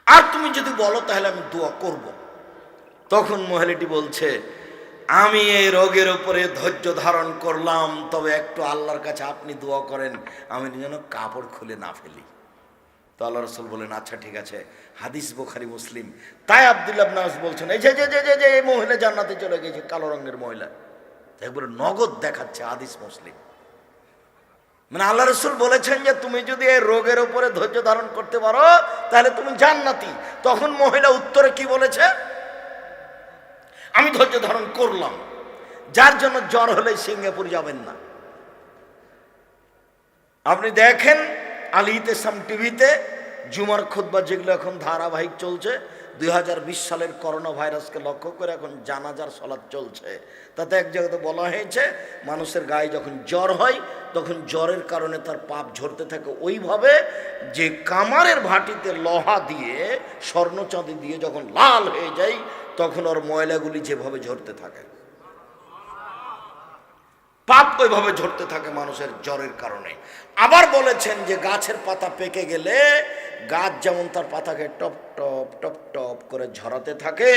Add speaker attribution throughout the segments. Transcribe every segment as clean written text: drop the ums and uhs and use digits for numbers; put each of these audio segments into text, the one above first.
Speaker 1: আর তুমি যদি বলো তাহলে আমি দোয়া করব। তখন মহিলাটি বলছে, আমি এই রোগের উপরে ধৈর্য ধারণ করলাম, তবে একটু আল্লাহর কাছে আপনি দোয়া করেন আমি যেন কাপড় খুলে না ফেলি। তো আল্লাহ রাসূল বলেন, আচ্ছা ঠিক আছে। হাদিস বুখারী মুসলিম। তাই আব্দুল্লাহ ইবনে আব্বাস বলছেন, এই যে যে যে যে এই মহিলা জান্নাতে চলে গেছে, কালো রঙের মহিলা, একবারে নগদ দেখাচ্ছে হাদিস মুসলিম। মানে আল্লাহ রাসূল বলেছেন যে তুমি যদি এই রোগের উপরে ধৈর্য ধারণ করতে পারো তাহলে তুমি জান্নাতি। তখন মহিলা উত্তরে কি বলেছে, আমি ধৈর্য ধারণ করলাম। যার জন্য জ্বর হলে সিঙ্গাপুর যাবেন না। আপনি দেখেন আলী ইহতেশাম টিভিতে জুমার খুতবা যেগুলো এখন ধারাবাহিক চলছে, 2020 সালের করোনা ভাইরাসকে লক্ষ্য করে এখন জানাজার সালাত চলছে। তাতে এক জায়গাতে বলা হয়েছে মানুষের গায়ে যখন জ্বর হয় তখন জ্বরের কারণে তার পাপ ঝরতে থাকে ওইভাবে যে কামারের ভাটিতে লোহা দিয়ে স্বর্ণ চাঁদি দিয়ে যখন লাল হয়ে যায় তখন ওর ময়লাগুলি যেভাবে ঝরতে থাকে, পাপ ওইভাবে ঝরতে থাকে মানুষের জ্বরের কারণে। আবার বলেছেন যে গাছের পাতা পেকে গেলে গাছ যেমন তার পাতাকে টপ টপ টপ টপ করে ঝরাতে থাকে,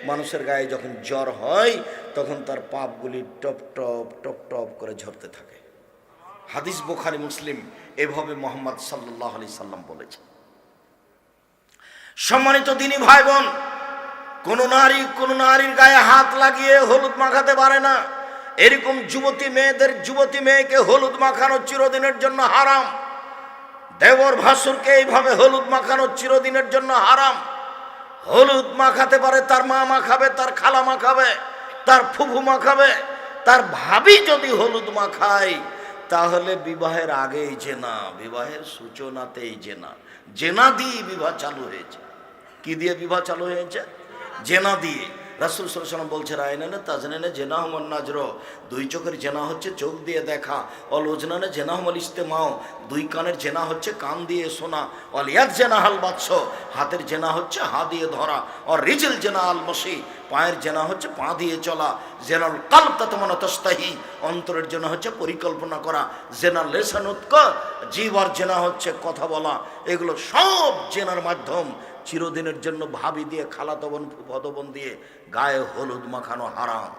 Speaker 1: মানুষের গায়ে যখন জ্বর হয় তখন তার পাপগুলি টপ টপ টপ টপ করে ঝরতে থাকে। হাদিস বুখারী মুসলিম। এভাবে মুহাম্মদ সাল্লাল্লাহু আলাইহি সাল্লাম বলেছেন। সম্মানিত দিনী ভাই বোন, কোন নারীর গায়ে হাত লাগিয়ে হলুদ মাখাতে পারে না। এরকম যুবতী মেয়েকে হলুদ মাখানো চিরদিনের জন্য হারাম। দেবর ভাসুরকে এইভাবে হলুদ মাখানো চিরদিনের জন্য হারাম। হলুদ মাখাতে পারে তার মা মাখাবে, তার খালা মাখাবে, তার ফুফু মাখাবে। তার ভাবি যদি হলুদ মাখায় তাহলে বিবাহের আগেই জেনা, বিবাহের সূচনাতেই জেনা। জেনা দিয়ে বিবাহ চালু হয়েছে। কি দিয়ে বিবাহ চালু হয়েছে? জেনা দিয়ে। রাসূল সাল্লাল্লাহু আলাইহি ওয়াসাল্লাম বলছে, রায়নানে তাজনানে জেনাহুমুন নাজর, দুই চোখের জেনা হচ্ছে চোখ দিয়ে দেখা। অল উজনানে জেনাহুমুল ইস্তেমাউ, দুই কানের জেনা হচ্ছে কান দিয়ে শোনা। অল ইয়াদ জেনাহাল বাতস, হাতের জেনা হচ্ছে হাত দিয়ে ধরা। আর রিজল জেনা আল মশি, পায়ের জেনা হচ্ছে পা দিয়ে চলা। জেনাল কালব তাতমানা তাস্তাহি, অন্তরের জেনা হচ্ছে পরিকল্পনা করা। জেনাল লেসানুতক, জিহ্বার জেনা হচ্ছে কথা বলা। এগুলো সব জেনার মাধ্যম। চিরদিনের জন্য ভাবি দিয়ে, খালাতো বোন, ফুফাতো বোন দিয়ে গায়ে হলুদ মাখানো হারাম।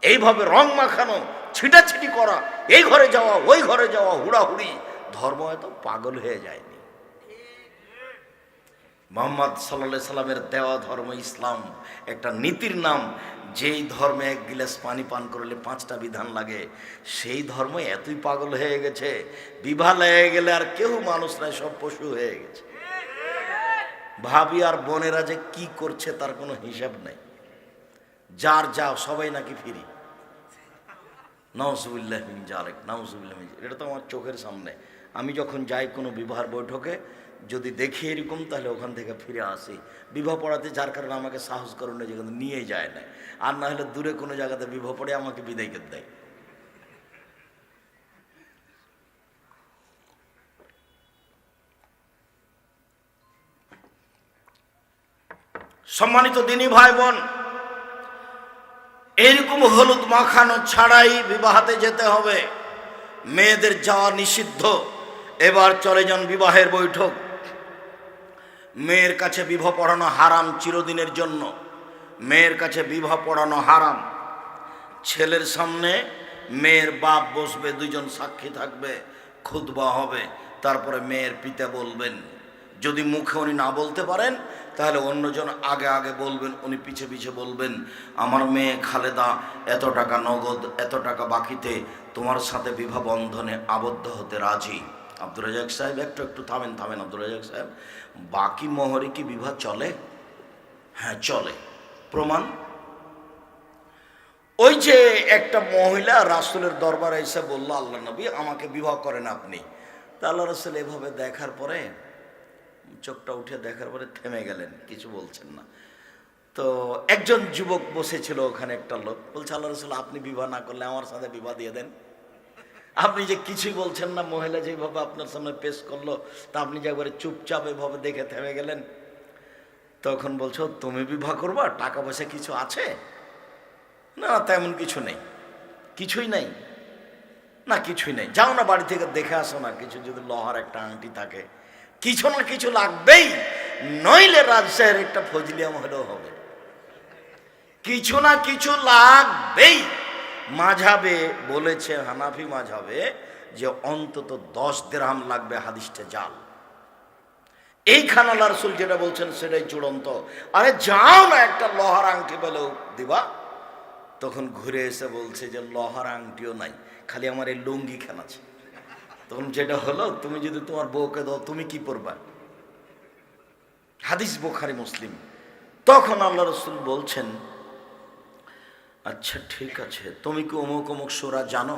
Speaker 1: এইভাবে রং মাখানো, ছিটাছিটি করা, এই ঘরে যাওয়া ওই ঘরে যাওয়া, হুড়াহুড়ি, ধর্ম এত পাগল হয়ে যায়নি। মুহাম্মদ সাল্লাল্লাহু আলাইহি সাল্লামের দেওয়া ধর্ম ইসলাম একটা নীতির নাম। যেই ধর্মে এক গিলাস পানি পান করলে 5টা বিধান লাগে, সেই ধর্ম এতই পাগল হয়ে গেছে, বিভা লেগে গেলে আর কেউ মানুষ নাই, সব পশু হয়ে গেছে। ভাবি আর বোনেরা যে কি করছে তার কোনো হিসাব নাই। যার যাও সবাই নাকি ফিরি। নাউজুবিল্লাহ মিন যালিক, নাউজুবিল্লাহ মিন। এটা তো আমার চোখের সামনে। আমি যখন যাই কোনো বিবাহের বৈঠকে, যদি দেখি এরকম তাহলে ওখান থেকে ফিরে আসি। বিবাহ পড়াতে যার কারণে আমাকে সাহস করে না, যেখানে নিয়ে যায় না। আর না হলে দূরে কোনো জায়গাতে বিবাহ পড়ে আমাকে বিদায় করে দেয়। সম্মানিত দিনী ভাই বোন, এইরকম হলুদ মাখানো ছাড়াই বিবাহতে যেতে হবে। মেয়েদের যাওয়া নিষিদ্ধ। এবার চলে যান বিবাহের বৈঠক। মেয়ের কাছে বিবাহ পড়ানো হারাম চিরদিনের জন্য। মেয়ের কাছে বিবাহ পড়ানো হারাম। ছেলের সামনে মেয়ের বাপ বসবে, 2জন সাক্ষী থাকবে, খুতবা হবে, তারপরে মেয়ের পিতা বলবেন। যদি মুখে উনি না বলতে পারেন তাহলে অন্যজন আগে আগে বলবেন, উনি পিছে পিছে বলবেন, আমার মেয়ে খালেদা এত টাকা নগদ, এত টাকা বাকিতে তোমার সাথে বিবাহ বন্ধনে আবদ্ধ হতে রাজি। আব্দুর রাজ্জাক সাহেব একটু থামেন। আব্দুর রাজ্জাক সাহেব, বাকি মোহরে কি বিবাহ চলে? হ্যাঁ চলে। প্রমাণ? ওই যে একটা মহিলা রাসূলের দরবারে এসে বলল, আল্লাহ নবী আমাকে বিবাহ করেন আপনি। তা আল্লাহ রাসূল এভাবে দেখার পরে, চোখটা উঠে দেখার পরে থেমে গেলেন, কিছু বলছেন না। তো একজন যুবক বসেছিল ওখানে, একটা লোক বলছে, আল্লাহ রাসূল আপনি বিবাহ না করলে আমার সাথে বিবাহ দিয়ে দেন। আপনি যে কিছুই বলছেন না, মহিলা যেভাবে আপনার সামনে পেশ করলো, তা আপনি যে একবারে চুপচাপ এভাবে দেখে থেমে গেলেন। তখন বলছো তুমি বিবাহ করবা, টাকা পয়সা কিছু আছে? না তেমন কিছু নেই। কিছুই নাই? না কিছুই নেই। যাও না বাড়ি থেকে দেখে আসো না, কিছু যদি লোহার একটা আংটি থাকে, কিছু না কিছু লাগবেই। নইলে রাজশাহীর একটা ফজলিয়াম হলেও হবে। কিছু না কিছু লাগবেই। মাঝাবে বলেছে, হানাফি মাঝাবে, যে অন্তত 10 দিরহাম লাগবে, হাদিসটা জাল। এইখানে আল্লাহ রাসূল যেটা বলছেন সেটাই চূড়ান্ত। আরে যাও না, একটা লোহার আংটি পেলেও দিবা। তখন ঘুরে এসে বলছে যে লোহার আংটিও নাই, খালি আমার এই লুঙ্গি খান আছে। তখন যেটা হলো, তুমি যদি তোমার বউকে দাও তুমি কি পরবা? হাদিস বুখারী মুসলিম। তখন আল্লাহ রাসূল বলছেন, আচ্ছা ঠিক আছে, তুমি কি অমুক অমুক সূরা জানো?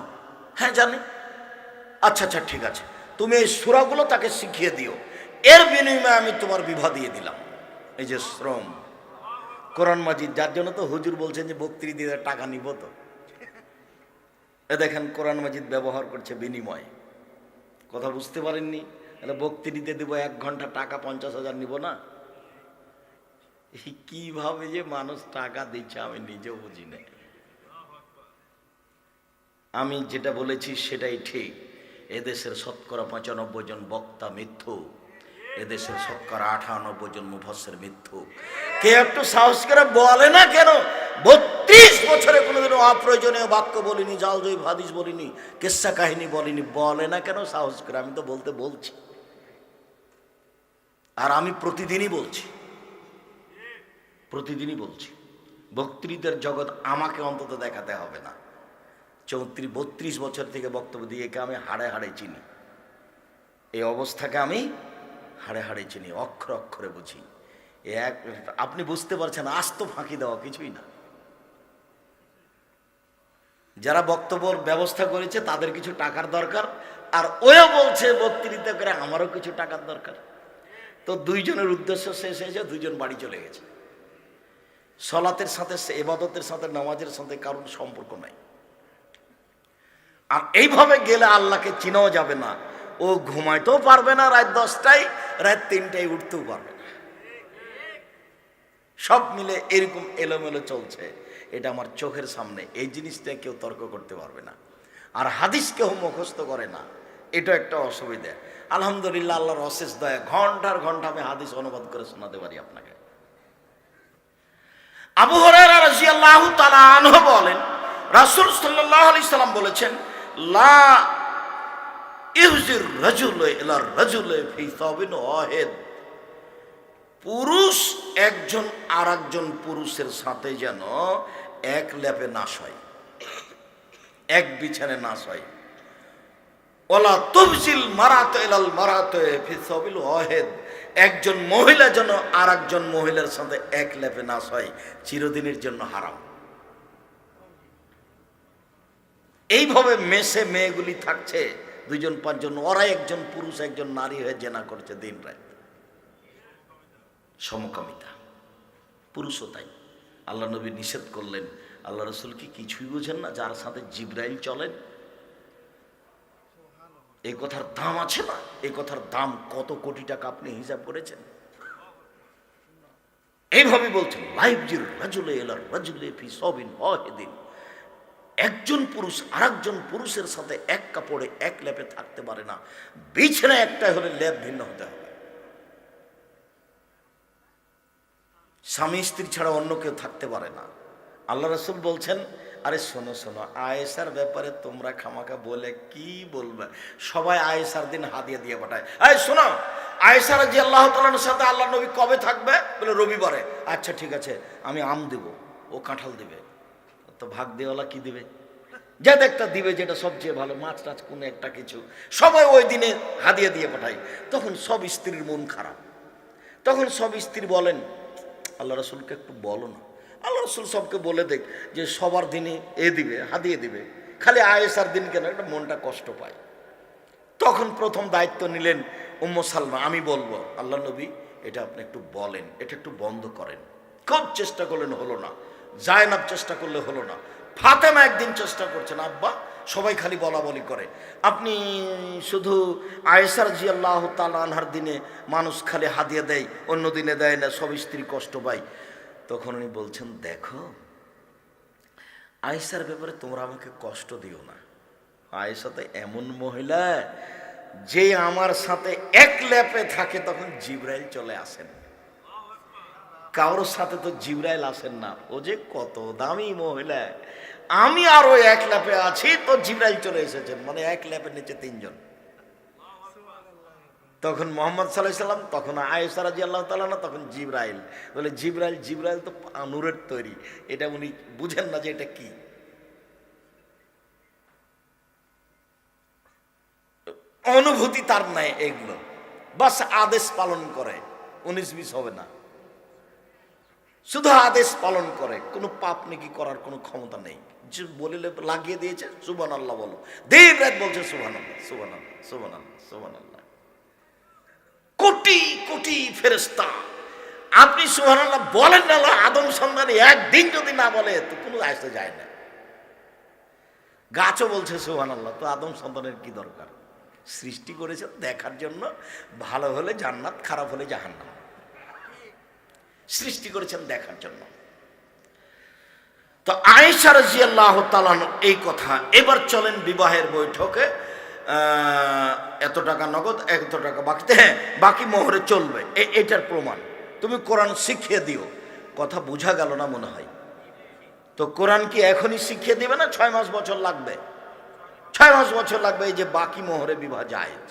Speaker 1: হ্যাঁ জানি। আচ্ছা আচ্ছা ঠিক আছে, তুমি এই সূরাগুলো তাকে শিখিয়ে দিও, এর বিনিময়ে আমি তোমার বিবাহ দিয়ে দিলাম। এই যে শ্রম, কোরআন মাজিদ, যার জন্য তো হুজুর বলছেন যে বক্তৃতার টাকা নিব। তো এ দেখেন কোরআন মাজিদ ব্যবহার করছে বিনিময়। কথা বুঝতে পারেননি? তাহলে বক্তৃতা দেবো 1 ঘন্টা, টাকা 50,000 নিব না? কিভাবে যে মানুষ টাকা দিচ্ছে আমি নিজেও বুঝি না। আমি যেটা বলেছি সেটাই ঠিক। এদেশের শতকরা 95 জন বক্তা মিথ্যু, এদেশের শতকরা 98 জন মুফাসসির মিথ্যু। কে একটু সাহস করে বলে না কেন 32 বছরে কোনোদিনও অপ্রয়োজনীয় বাক্য বলিনি, জালজয়ী হাদিস বলিনি, কিসসা কাহিনী বলিনি? বলে না কেন সাহস করে? আমি তো বলছি, আর আমি প্রতিদিনই বলছি। বক্তৃতার জগৎ আমাকে অন্তত দেখাতে হবে না। 32 বছর থেকে বক্তব্য দিয়ে একে আমি হাড়ে হাড়ে চিনি, এই অবস্থাকে আমি হাড়ে হাড়ে চিনি, অক্ষরে অক্ষরে বুঝি। আপনি বুঝতে পারছেন, আস্ত ফাঁকি দেওয়া কিছুই না। যারা বক্তব্যর ব্যবস্থা করেছে তাদের কিছু টাকার দরকার, আর ওও বলছে বক্তৃতা করে আমারও কিছু টাকার দরকার। তো দুইজনের উদ্দেশ্য শেষ হয়েছে, দুইজন বাড়ি চলে গেছে। সলাতের সাথে, ইবাদতের সাথে, নামাজের সাথে কারোর সম্পর্ক নাই। আর এইভাবে গেলে আল্লাহকে চিনাও যাবে না, ও ঘুমাইতেও পারবে না, রাত 10টায়, রাত 3টায় উঠতেও পারবে না। সব মিলে এরকম এলোমেলো চলছে। এটা আমার চোখের সামনে, এই জিনিসটা কেউ তর্ক করতে পারবে না। আর হাদিস কেউ মুখস্থ করে না, এটা একটা অসুবিধা। আলহামদুলিল্লাহ, আল্লাহর অশেষ দয়া, ঘন্টার ঘন্টা আমি হাদিস অনুবাদ করে শোনাতে পারি আপনাকে। আবু হুরায়রা রাদিয়াল্লাহু তাআলা আনহু বলেন, রাসূল সাল্লাল্লাহু আলাইহি সাল্লাম বলেছেন, লা ইহজির রাজুল ইলা রাজুল ফি সাবিন ওয়াহিদ। পুরুষ একজন আরেকজন পুরুষের সাথে যেন এক লেপে না শয়, এক বিছানায় না শয়। ওয়ালা তুফজিল মারাত ইলাল মারাত ফি সাবিল ওয়াহিদ। একজন মহিলা যেন আরেকজন মহিলার সাথে এক লেপে না শয়, চিরদিনের জন্য হারাম। এইভাবে মেসে মেয়েগুলি থাকছে 2-5 জন, ওরা একজন পুরুষ একজন নারী হয়ে জেনা করছে দিন রাত। সমকামিতা, পুরুষও তাই। আল্লাহ নবী নিষেধ করলেন। আল্লাহ রাসূল কি কিছুই বোঝেন না? যার সাথে জিবরাইল চলেন, এই কথার দাম আছে না? এই কথার দাম কত কোটি টাকা আপনি হিসাব করেছেন? এইভাবে বলছেন, লাইবজির রাজুলে ইলা রাজুলে ফি সাবিন ওয়াহিদিন। একজন পুরুষ আরেকজন পুরুষের সাথে এক কাপড়ে এক লেপে থাকতে পারে না, বিছানা একটা হলে লেপ ভিন্ন হতে হবে। স্বামী স্ত্রী ছাড়া অন্য কেউ থাকতে পারে না। আল্লাহ রাসূল বলছেন, আরে শোনো শোনো, আয়েশার ব্যাপারে তোমরা খামাকা বলে কি বলবে? সবাই আয়েশার দিন হাদিয়া দিয়ে পাঠায়। এই শোনো, আয়েশা রাদিয়াল্লাহু তাআলার সাথে আল্লাহ নবী কবে থাকবে? বলে রবিবারে। আচ্ছা ঠিক আছে, আমি আম দেব, ও কাঁঠাল দেবে। তো ভাগ দেওয়ালা কি দিবে? যাতে একটা দিবে যেটা সবচেয়ে ভালো, মাছ টাছ কোনো একটা কিছু। সবাই ওই দিনে হাদিয়া দিয়ে পাঠায়। তখন সব স্ত্রীর মন খারাপ। তখন সব স্ত্রী বলেন, আল্লাহ রাসূলকে একটু বলো না। আল্লাহ রাসূল সবকে বলে দেখ যে সবার দিনে এ দিবে, হাদিয়ে দিবে, খালি আয়েশার দিন কেন? একটা মনটা কষ্ট পায়। তখন প্রথম দায়িত্ব নিলেন উম্মু সালমা, আমি বলবো। আল্লাহ নবী, এটা আপনি একটু বলেন, এটা একটু বন্ধ করেন। খুব চেষ্টা করলেন, হলো না। জায়নাব চেষ্টা করলে হলো না। ফাতেমা একদিন চেষ্টা করছেন, আব্বা সবাই খালি বলা বলি করে, আপনি শুধু আয়েশা রাদিয়াল্লাহু তাআলা আনহার দিনে মানুষ খালি হাদিয়া দেয়, অন্য দিনে দেয় না, সব স্ত্রী কষ্ট পায়। তখন উনি বলছেন, দেখো আয়েশার ব্যাপারে তোমরা আমাকে কষ্ট দিও না। আয়েশা তো এমন মহিলা যে আমার সাথে এক ল্যাপে থাকে, তখন জিবরাইল চলে আসেন। কারোর সাথে তো জিবরাইল আসেন না, ও যে কত দামি মহিলা। আমি আরো এক ল্যাপে আছি তো জিবরাইল চলে এসেছেন, মানে এক ল্যাপের নিচে তিনজন। তখন মোহাম্মদ সাল্লাল্লাহু আলাইহি সাল্লাম, তখন আয়েশা রাদিয়াল্লাহু তাআলা না, তখন জিবরাইল বলে জিবরাইল, জিবরাইল তো নূরের তৈরি, এটা উনি বুঝেন না যে এটা কি। অনুভূতি তার নাই এগুলো, বাস আদেশ পালন করে, 19-20 হবে না, শুধু আদেশ পালন করে, কোনো পাপ নেকি করার কোনো ক্ষমতা নেই। যে বলিলে লাগিয়ে দিয়েছে সুবহানাল্লাহ বলো, দিন রাত বলছে সুবহানাল্লাহ সুবহানাল্লাহ সুবহানাল্লাহ সুবহানাল্লাহ। কোটি কোটি ফেরেশতা, আপনি সুবহানাল্লাহ বলেন না, আদম সন্তান একদিন যদি না বলে তো কোনো আসতে যায় না। গাছও বলছে সুবহানাল্লাহ, তো আদম সন্তানের কি দরকার? সৃষ্টি করেছেন দেখার জন্য, ভালো হলে জান্নাত, খারাপ হলে জাহান্নাম। সৃষ্টি করেছেন দেখার জন্য। তো আয়েশা রাদিয়াল্লাহু তাআলা এই কথা। এবার চলেন বিবাহের বৈঠকে, এত টাকা নগদ, এত টাকা বাকিতে, হ্যাঁ বাকি মোহরে চলবে, এটার প্রমাণ তুমি কোরআন শিখিয়ে দিও। কথা বোঝা গেল না মনে হয়। তো কোরআন কি এখনই শিখিয়ে দিবে না 6 মাস বছর লাগবে? 6 মাস বছর লাগবে। এই যে বাকি মোহরে বিবাহ জায়েজ,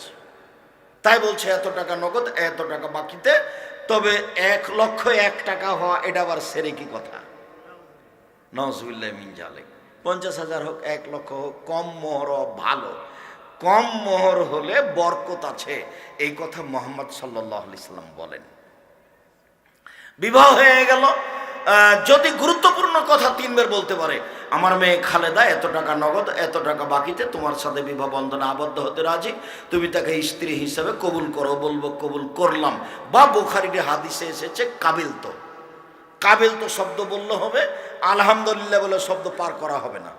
Speaker 1: তাই বলছে এত টাকা নগদ, এত টাকা বাকিতে। তবে 1,01 টাকা হওয়া এটা আবার সেরে কি কথা? নাউজুবিল্লাহি মিন জালিক। 50,000 হোক, 1 লক্ষ হোক, কম মোহর ভালো। কম মোহর হলে বরকত আছে, এই কথা মুহাম্মদ সাল্লাল্লাহু আলাইহি সাল্লাম বলেন। বিবাহ হয়ে গেল, যদি গুরুত্বপূর্ণ কথা 3 বার বলতে পারে, আমার মেয়ে খালেদা এত টাকা নগদ, এত টাকা বাকিতে তোমার সাথে বিবাহ বন্ধনে আবদ্ধ হতে রাজি, তুমি তাকে স্ত্রী হিসাবে কবুল করো। বলবো কবুল করলাম। বা বুখারীর হাদিসে এসেছে কাবিল তো, কাবিল তো শব্দ বললে হবে, আলহামদুলিল্লাহ বলে শব্দ পার করা হবে না।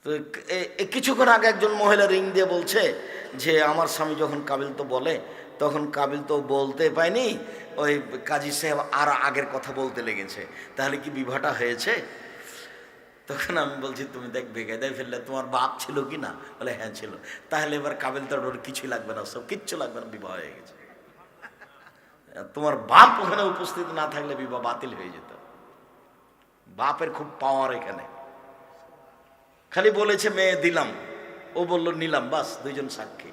Speaker 1: তো কিছুক্ষণ আগে একজন মহিলা রিং দিয়ে বলছে যে আমার স্বামী যখন কাবিল তো বলে, তখন কাবিল তো বলতে পায়নি, ওই কাজী সাহেব আর আগের কথা বলতে লেগেছে, তাহলে কি বিবাহটা হয়েছে? তখন আমি বলছি তুমি দেখ বেকায়দায় ফেললে, তোমার বাপ ছিল কি না? বলে হ্যাঁ ছিল। তাহলে এবার কাবিল তো ওর কিছুই লাগবে না, সব কিচ্ছু লাগবে না, বিবাহ হয়ে গেছে। তোমার বাপ ওখানে উপস্থিত না থাকলে বিবাহ বাতিল হয়ে যেত। বাপের খুব পাওয়ার এখানে। খালি বলেছে মেয়ে দিলাম, ও বলল নিলাম, বাস 2 জন সাক্ষী,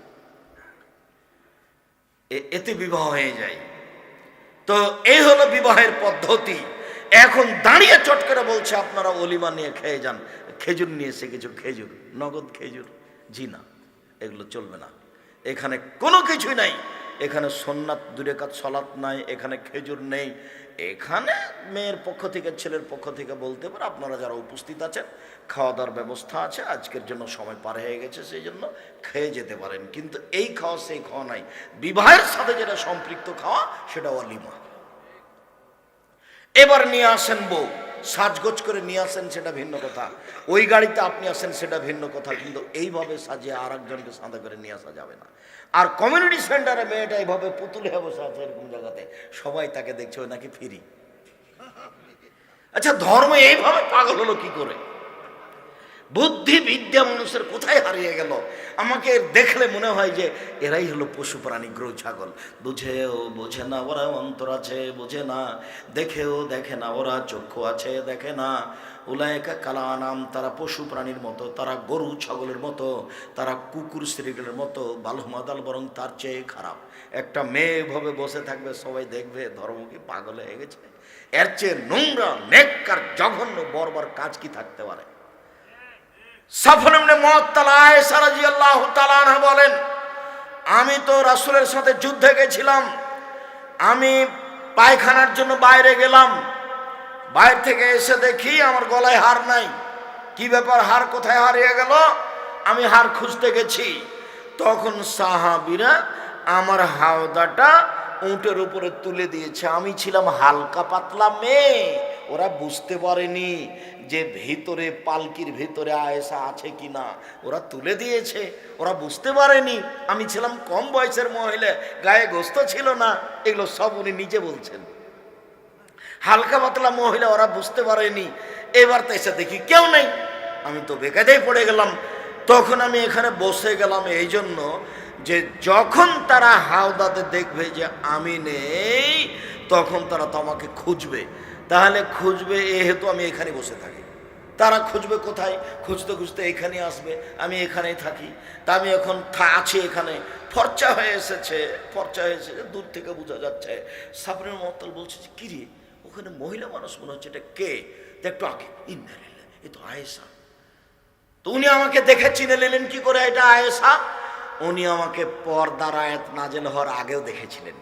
Speaker 1: এতে বিবাহ হয়ে যায়। তো এই হলো বিবাহের পদ্ধতি। এখন দাঁড়িয়ে চট করে বলছে আপনারা অলিমা নিয়ে খেয়ে যান, খেজুর নিয়েছে কিছু, খেজুর, নগদ খেজুর, জি না, এগুলো চলবে না। এখানে কোনো কিছুই নাই, এখানে সুন্নাত 2 রাকাত সালাত নাই, এখানে খেজুর নেই। এখানে মেয়ের পক্ষ থেকে ছেলের পক্ষ থেকে বলতে পারে আপনারা যারা উপস্থিত আছেন খাওয়া দাওয়ার ব্যবস্থা আছে, আজকের জন্য সময় পার হয়ে গেছে, সেই জন্য খেয়ে যেতে পারেন। কিন্তু এই খাওয়া সেই খাওয়া নাই, বিবাহের সাথে যেটা সম্পৃক্ত খাওয়া সেটা অলিমা। এবার নিয়ে আসেন বউ, সাজগোজ করে নিয়ে আসেন সেটা ভিন্ন কথা, ওই গাড়িতে আপনি আসেন সেটা ভিন্ন কথা, কিন্তু এইভাবে সাজিয়ে আর একজনকে সাদা করে নিয়ে আসা যাবে না। আর কমিউনিটি সেন্টারে মেয়েটা এইভাবে পুতুল হয়ে বসে আছে এরকম জায়গাতে, সবাই তাকে দেখছে ওই নাকি ফিরি। আচ্ছা ধর্ম এইভাবে পাগল হলো কি করে? বুদ্ধি বিদ্যা মানুষের কোথায় হারিয়ে গেল? আমাকে দেখলে মনে হয় যে এরাই হলো পশু প্রাণী, গরু ছাগল। বুঝেও বোঝে না ওরা, অন্তর আছে বোঝে না, দেখেও দেখে না ওরা, চক্ষু আছে দেখে না। উলায়েকা কালা নাম, তারা পশু প্রাণীর মতো, তারা গরু ছাগলের মতো, তারা কুকুর শ্রীগুলের মতো, বালুমাদাল বরং তার চেয়ে খারাপ। একটা মেয়ে এভাবে বসে থাকবে, সবাই দেখবে ধর্ম কি পাগল হয়ে গেছে? এর চেয়ে নোংরা নেককার জঘন্য বর্বর কাজ কি থাকতে পারে? সাফর ইবনে মুআত্তাল আয়েশা রাদিয়াল্লাহু তাআলা আনহা বলেন, আমি তো রাসূলের সাথে যুদ্ধে গেছিলাম, আমি পায়খানার জন্য বাইরে গেলাম, বাইরে থেকে এসে দেখি আমার গলায় হার নাই। কি ব্যাপার, হার কোথায় হারিয়ে গেল? আমি হার খুঁজতে গেছি, তখন সাহাবীরা আমার হাওদাটা উটের উপরে তুলে দিয়েছে। আমি ছিলাম হালকা পাতলা মেয়ে, ওরা বুঝতে পারেনি যে ভিতরে পালকির ভিতরে আয়েশা আছে কিনা, ওরা তুলে দিয়েছে, ওরা বুঝতে পারেনি। আমি ছিলাম কম বয়সের মহিলা, গায়ে গোস্ত ছিল না, এগুলো সব উনি নিজে বলছেন। হালকা পাতলা মহিলা, ওরা বুঝতে পারেনি। এবার তো এসে দেখি কেউ নেই, আমি তো বেকায়দায় পড়ে গেলাম। তখন আমি এখানে বসে গেলাম এই জন্য যে যখন তারা হাওদাতে দেখবে যে আমি নেই, তখন তারা তো আমাকে খুঁজবে। তাহলে খুঁজবে হেতু আমি এখানে বসে থাকি। তারা খুঁজবে কোথায়? খুঁজতে খুঁজতে এখানে আসবে, আমি এখানেই থাকি। তা আমি এখন আছি এখানে, ফর্চা হয়ে এসেছে, দূর থেকে বোঝা যাচ্ছে। সাবরিন মুআত্তাল বলছে যে কি রে, ওখানে মহিলা মানুষ মনে হচ্ছে, এটা কে? একটু আগে ইন্নালিল্লাহ, এ তো আয়েশা। তো উনি আমাকে দেখে চিনে নিলেন কি করে এটা আয়েশা? উনি আমাকে পর্দার আয়াত নাযিল হওয়ার আগেও দেখেছিলেন,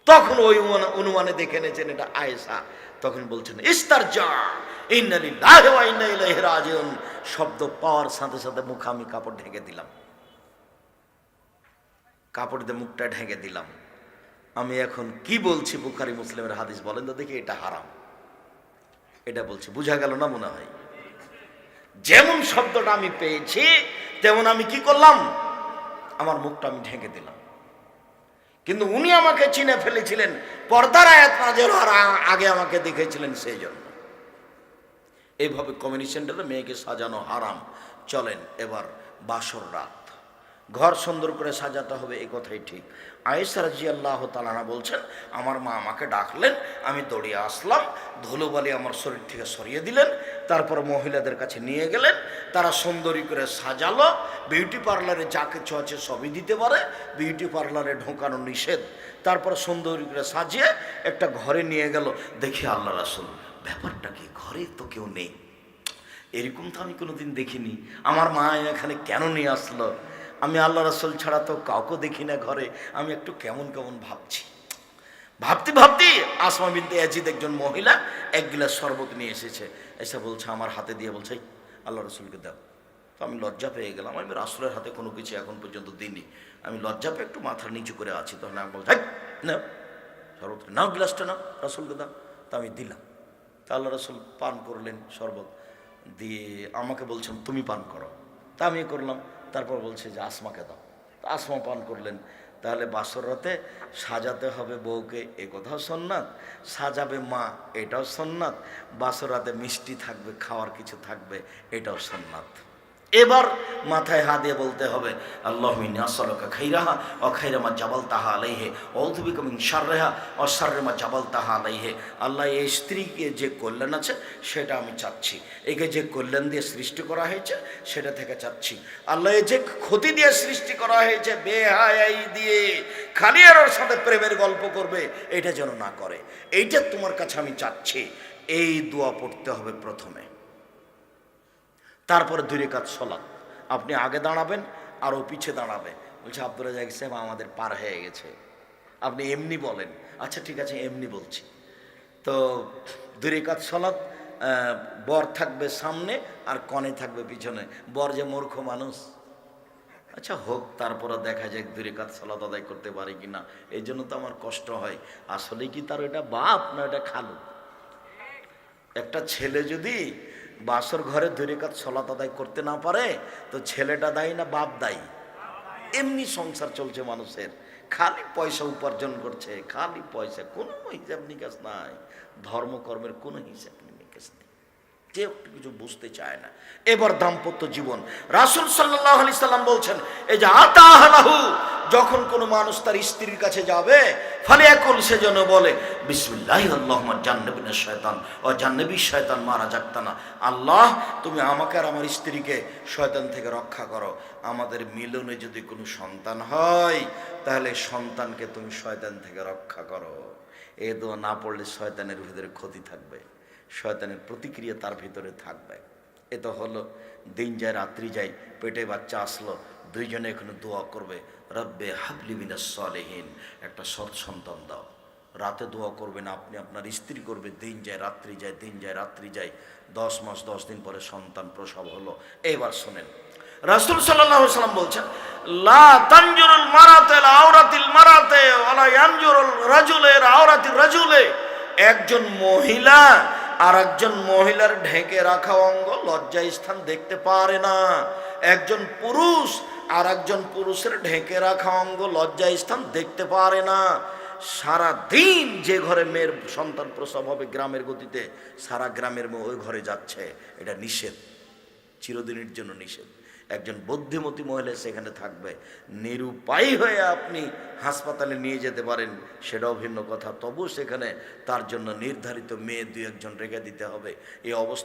Speaker 1: তখন ওই অনুমানে দেখে নিয়েছেন এটা আয়েশা। তখন বলছেন ইস্তারজা ইন্না লিল্লাহি ওয়া ইন্না ইলাইহি রাজিউন। শব্দ পাওয়ার সাথে সাথে মুখ আমি কাপড় ঢেকে দিলাম, কাপড় দিয়ে মুখটা ঢেকে দিলাম। আমি এখন কি বলছি? বুখারী মুসলিমের হাদিস, বলেন তো দেখি, এটা হারাম, এটা বলছি। বুঝা গেল না মনে হয়? যেমন শব্দটা আমি পেয়েছি তেমন আমি কি করলাম? আমার মুখটা আমি ঢেকে দিলাম। কিন্তু উনি আমাকে চিনে ফেলেছিলেন, পর্দার আয়াত নাযিল হওয়ার আগে আমাকে দেখেছিলেন, সেই জন্য। এইভাবে কমিউনিটি সেন্টারে মেয়েকে সাজানো হারাম। চলেন এবার বাসর রাত, ঘর সুন্দর করে সাজাতে হবে, এই কথাই ঠিক। আয়েশা রাদিয়াল্লাহু তাআলা বলছেন, আমার মা আমাকে ডাকলেন, আমি দৌড়িয়ে আসলাম, ধুলোবালি আমার শরীর থেকে সরিয়ে দিলেন, তারপর মহিলাদের কাছে নিয়ে গেলেন, তারা সুন্দরী করে সাজালো। বিউটি পার্লারে যা কিছু আছে সবই দিতে পারে, বিউটি পার্লারে ঢোকানো নিষেধ। তারপর সুন্দরী করে সাজিয়ে একটা ঘরে নিয়ে গেল। দেখি আল্লাহ রাসূল, ব্যাপারটা কি, ঘরে তো কেউ নেই, এরকম তো আমি কোনোদিন দেখিনি। আমার মা এখানে কেন নিয়ে আসলো? আমি আল্লাহ রাসূল ছাড়া তো কাউকে দেখি না ঘরে। আমি একটু কেমন কেমন ভাবছি, ভাবতে আসমা বিনতে ইয়াজিদ একজন মহিলা এক গ্লাস শরবত নিয়ে এসেছে, এসে বলছে, আমার হাতে দিয়ে বলছে, আল্লাহ রাসূলকে দাও। তো আমি লজ্জা পেয়ে গেলাম, আমি রাসূলের হাতে কোনো কিছু এখন পর্যন্ত দিইনি। আমি লজ্জা পেয়ে একটু মাথা নিচু করে আছি। তখন আমি বলছি, না শরবত নাও, গ্লাসটা নাও, রাসূলকে দাও। তা আমি দিলাম। তা আল্লাহ রাসূল পান করলেন শরবত দিয়ে, আমাকে বলছেন তুমি পান করো। তা আমি করলাম। তারপর বলছে যে আসমাকে দাও। তা আসমা পান করলেন। তাহলে বাসর রাতে সাজাতে হবে বউকে, এ কথাও সুন্নাত, সাজাবে মা, এটাও সুন্নাত, বাসর রাতে মিষ্টি থাকবে, খাওয়ার কিছু থাকবে, এটাও সুন্নাত। এবার মাথায় হাত দিয়ে বলতে হবে, আল্লাহুম্মা ইন্নী আসআলুকা খাইরাহা ওয়া খাইরা মা জাবালতাহা আলাইহি ওয়া আউযু বিকা মিন শাররিহা ওয়া শাররি মা জাবালতাহা আলাইহি। আল্লাহ, এই স্ত্রীকে যে কল্যাণ আছে সেটা আমি চাচ্ছি, একে যে কল্যাণ দিয়ে সৃষ্টি করা হয়েছে সেটা থেকে চাচ্ছি। আল্লাহ, এই যে ক্ষতি দিয়ে সৃষ্টি করা হয়েছে, বেহায়াই দিয়ে, খালি আর ওর সাথে প্রেমের গল্প করবে, এটা যেন না করে, এইটা তোমার কাছে আমি চাচ্ছি। এই দোয়া পড়তে হবে প্রথমে। তারপরে 2 রাকাত সালাত, আপনি আগে দাঁড়াবেন আর ও পিছে দাঁড়াবে। বলছে, আব্দুর রাজ্জাক সাহেব আমাদের পার হয়ে গেছে, আপনি এমনি বলেন। আচ্ছা ঠিক আছে, এমনি বলছি। তো 2 রাকাত সালাত, বর থাকবে সামনে আর কনে থাকবে পিছনে। বর যে মূর্খ মানুষ, আচ্ছা হোক, তারপরে দেখা যায় 2 রাকাত সালাত আদায় করতে পারি কিনা। এই জন্য তো আমার কষ্ট হয়। আসলে কি তার এটা বাপ না এটা খালু? একটা ছেলে যদি বাসর ঘরে 2 রাকাত সালাত আদায় করতে না পারে, তো ছেলেটা দায়ী না বাপ দায়ী? এমনি সংসার চলছে মানুষের, খালি পয়সা উপার্জন করছে, খালি পয়সা, কোনো হিসাব নিকাশ নাই, ধর্মকর্মের কোনো হিসাব নিকাশ নেই, কেউ কিছু বুঝতে চায় না। এবার দাম্পত্য জীবন, রাসূল সাল্লাল্লাহু আলাইহি সাল্লাম বলছেন, এই যে আতাহালাহু, যখন কোনো মানুষ তার স্ত্রীর কাছে যাবে, ফালিয়াকুল, সেজন্য বলে বিসমিল্লাহি আল্লাহুম্মা জান্নিবনা শায়তান ওয়া জান্নিবিশ শায়তান মা রাযাকতানা। আল্লাহ, তুমি আমাকে আর আমার স্ত্রীকে শয়তান থেকে রক্ষা করো। আমাদের মিলনে যদি কোনো সন্তান হয়, তাহলে সন্তানকে তুমি শয়তান থেকে রক্ষা করো। এ দোয়া না পড়লে শয়তানের ভিতরে ক্ষতি থাকবে, শয়তানের প্রতিক্রিয়া তার ভিতরে থাকবে। এ তো হলো, দিন যায় রাত্রি যায়, পেটে বাচ্চা আসলো, দুইজনে এখানে দোয়া করবে, রব্বে হাবলি মিনাস সালিহিন, একটা সৎ সন্তান দাও। রাতে দোয়া করবেন, আপনি আপনার স্ত্রী করবে, দিন যায় রাত্রি যায়, দিন যায় রাত্রি যায়, 10 মাস 10 দিন পরে সন্তান প্রসব হলো। এবার শোনেন, রাসূল সাল্লাল্লাহু আলাইহি সাল্লাম বলছেন, লা তানজুরুল মারাতিল আওরাতিল মারাতে ওয়ালা ইয়ানজুরুল রাজুলের আওরাতির রাজুলে। একজন মহিলা আর একজন মহিলার ঢেকে রাখা অঙ্গ, লজ্জা স্থান দেখতে পারে না। একজন পুরুষ আর একজন পুরুষের ঢেকে রাখা অঙ্গ, লজ্জা স্থান দেখতে পারে না। সারা দিন যে ঘরে মেয়ের সন্তান প্রসব হবে গ্রামের গতিতে, সারা গ্রামের মেয়ে ওই ঘরে যাচ্ছে, এটা নিষেধ, চিরদিনের জন্য নিষেধ। একজন বুদ্ধিমতী মহিলা সেখানে থাকবে। নিরুপায়ী হয়ে আপনি হাসপাতালে নিয়ে যেতে পারেন, সেটাও ভিন্ন কথা, তবু সেখানে তার জন্য নির্ধারিত মেয়ে 2-1 জন রেখে দিতে হবে। এই অবস্থা